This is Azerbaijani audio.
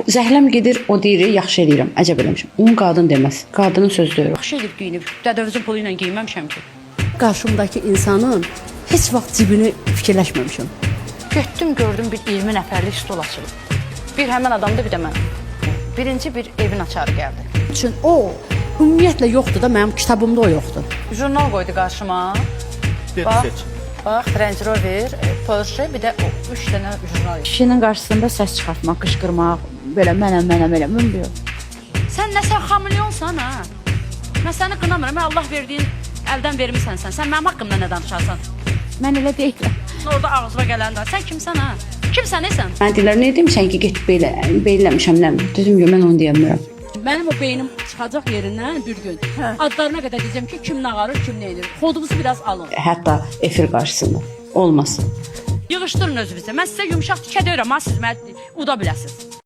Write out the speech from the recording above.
Zəhləm gedir, o deyir, yaxşı eləyirəm, əcəb eləmişəm. Onun qadın deməz. Qadının sözü deyir. Yaxşı eləyib geyinib, dədəvizin pulu ilə geyinməmişəm ki. Qarşımdakı insanın heç vaxt cibini fikirləşməmişəm. Getdim, gördüm bir 20 nəfərlik stol açılıb. Bir həmən adamda, bir də mən. Birinci bir evin açarı gəldi. Üçün o ümumiyyətlə yoxdur da, mənim kitabımda o yoxdur. Jurnal qoydu qarşıma. Bax, Range Rover, Porsche, bir də o 3 dənə jurnal. Kişinin qarşısında səs çıxartmaq, qışqırmaq, belə mənəm, mümkün yox. Sən nə sən xamilyonsan ha? Mən səni qınamıram, Allah verdiyin əldən vermisən sən. Sən mənim haqqımda nə danışarsan? Mən elə deyiləm. Orada ağzıma gələndə, sən kimsən ha? Kimsən, nəsən? Mən deyirlər, nə demişsən ki, get beyləmişəm, nə? Dedim ki, mən onu deyəmirəm. Mənim o beynim çıxacaq yerindən bir gün. Adlarına qədər deyəcəm ki, kim nə ağarır, kim nə edir. Kodunuzu biraz alın. Hətta efir qarşısında. Olmasın. Yığışdırın özünüzə. Mən sizə yumşaq tikə deyirəm, ha siz məni uda biləsiniz.